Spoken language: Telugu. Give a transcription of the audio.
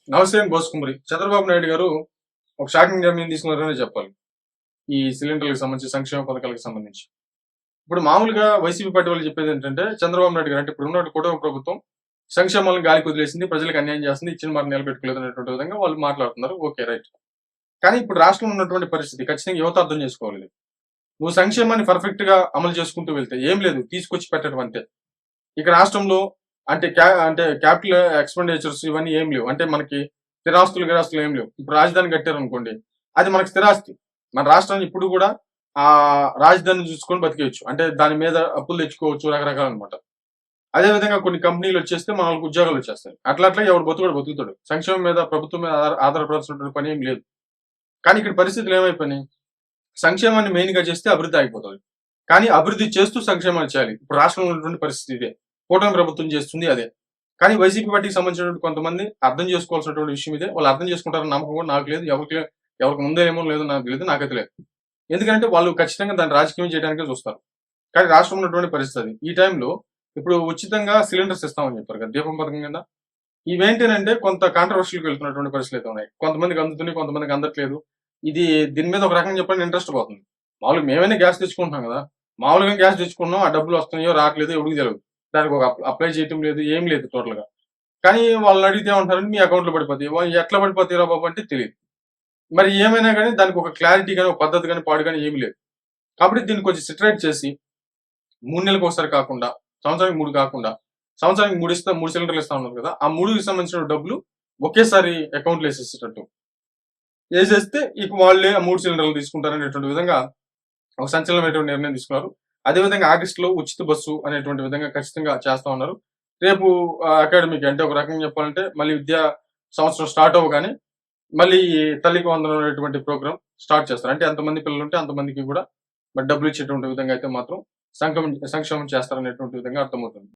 నమస్తే గోసుకుమరి చంద్రబాబు నాయుడు గారు ఒక షాకింగ్ నిర్ణయం తీసుకున్నారనే చెప్పాలి. ఈ సిలిండర్లకు సంబంధించి సంక్షేమ పథకాలకు సంబంధించి. ఇప్పుడు మామూలుగా వైసీపీ పార్టీ వాళ్ళు చెప్పేది ఏంటంటే చంద్రబాబు నాయుడు గారు అంటే ఇప్పుడు ఉన్న కుటుంబ ప్రభుత్వం సంక్షేమాలను గాలికి వదిలేసింది, ప్రజలకు అన్యాయం చేస్తుంది, ఇచ్చిన మాట నిలబెట్టుకోలేదు అనేటువంటి విధంగా వాళ్ళు మాట్లాడుతున్నారు. Okay, right. కానీ ఇప్పుడు రాష్ట్రంలో ఉన్నటువంటి పరిస్థితి ఖచ్చితంగా యువత అర్థం చేసుకోవాలి. నువ్వు సంక్షేమాన్ని పర్ఫెక్ట్ గా అమలు చేసుకుంటూ వెళ్తే ఏం లేదు, తీసుకొచ్చి పెట్టడం అంతే. ఇక రాష్ట్రంలో అంటే క్యాపిటల్ ఎక్స్‌పెండిచర్స్ ఇవన్నీ ఏం లేవు. అంటే మనకి గిరాస్తులు ఏం లేవు. ఇప్పుడు రాజధాని కట్టారనుకోండి, అది మనకి స్థిరాస్తి. మన రాష్ట్రాన్ని ఇప్పుడు కూడా రాజధానిని చూసుకొని బతికేయొచ్చు. అంటే దాని మీద అప్పులు తెచ్చుకోవచ్చు రకరకాలనమాట. అదే విధంగా కొన్ని కంపెనీలొచ్చేస్తే మనోళ్ళకి ఉద్యోగాలొచ్చేస్తాయి. అట్లా ఎవడు బతుకుతాడు బతుకుతాడు. సంక్షేమం మీద ప్రభుత్వం మీద ఆధారపడాల్సినటువంటి పని ఏం లేదు. కానీ ఇక్కడ పరిస్థితులు ఏమైపోయినాయి? సంక్షేమాన్ని మెయిన్‌గా చేస్తే అభివృద్ధి ఆగిపోతది. కానీ అభివృద్ధి చేస్తూ సంక్షేమాలు చేయాలి. ఇప్పుడు రాష్ట్రంలో ఉన్నటువంటి పరిస్థితి ఇదే. కూటమి ప్రభుత్వం చేస్తుంది అదే. కానీ వైసీపీ పార్టీకి సంబంధించినటువంటి కొంతమంది అర్థం చేసుకోవాల్సినటువంటి విషయం ఇదే. వాళ్ళు అర్థం చేసుకుంటారన్న నమ్మకం కూడా నాకు లేదు. ఎవరికి ఉందో ఏమో లేదో నాకు తెలీదు. నాకైతే లేదు. ఎందుకంటే వాళ్ళు ఖచ్చితంగా దాన్ని రాజకీయం చేయడానికే చూస్తారు. కానీ రాష్ట్రంలో ఉన్నటువంటి పరిస్థితి అది. ఈ టైంలో ఇప్పుడు ఉచితంగా సిలిండర్స్ ఇస్తామని చెప్పారు కదా! దీపం పథకం కింద. ఇవేంటనంటే కొంత కాంట్రోవర్షియల్‌కి వెళ్తున్నటువంటి పరిస్థితులైతే ఉన్నాయి. కొంతమందికి అందుతున్నాయి, కొంతమందికి అందట్లేదు. దీని మీద ఒక రకంగా చెప్పాలంటే ఇంట్రెస్ట్ పోతుంది. మామూలుగా మేమైనా గ్యాస్ తెచ్చుకుంటున్నాం గదా! మామూలుగా గ్యాస్ తెచ్చుకున్నాం. ఆ డబ్బులు వస్తున్నాయో రావట్లేదో ఎవడికి తెలవదు. దానికి ఒక అప్లై చేయటం లేదు. ఏం లేదు టోటల్‌గా. కానీ వాళ్ళని అడిగితే ఏమంటారంటే మీ అకౌంట్‌లో పడిపోతాయి. ఎట్లా పడిపోతాయిరా బాబు అంటే తెలీదు. మరి ఏమైనా గాని దానికి ఒక క్లారిటీ గాని, ఒక పద్ధతి గాని, పాడు గాని ఏమి లేదు. కాబట్టి దీన్ని కొంచెం సెటరేట్ చేసి 3 నెలలకోసారి కాకుండా, సంవత్సరానికి 3 కాకుండా, సంవత్సరానికి 3 సిలిండర్లు ఇస్తా ఉన్నారు కదా! ఆ 3కి సంబంధించిన డబ్బులు ఒకేసారి అకౌంట్‌లో ఏసేసేటట్టు. ఏసేస్తే ఇక వాళ్ళే ఆ 3 సిలిండర్లు తీసుకుంటారనేటువంటి విధంగా ఒక సంచలనమైనటువంటి నిర్ణయం తీసుకున్నారు. అదేవిధంగా ఆగస్టులో ఉచిత బస్సు అనేటువంటి విధంగా ఖచ్చితంగా చేస్తా ఉన్నారు. రేపు అకాడమిక్ అంటే ఒక రకంగా చెప్పాలంటే మళ్ళీ విద్యా సంవత్సరం స్టార్ట్ అవ్వగానే మళ్ళీ తల్లికి వందనం అనేటువంటి ప్రోగ్రామ్ స్టార్ట్ చేస్తారు. అంటే ఎంతమంది పిల్లలుంటే అంతమందికి కూడా మరి డబ్బులు ఇచ్చేటువంటి విధంగా అయితే మాత్రం సంక్షేమం చేస్తారనేటువంటి విధంగా అర్థమవుతుంది.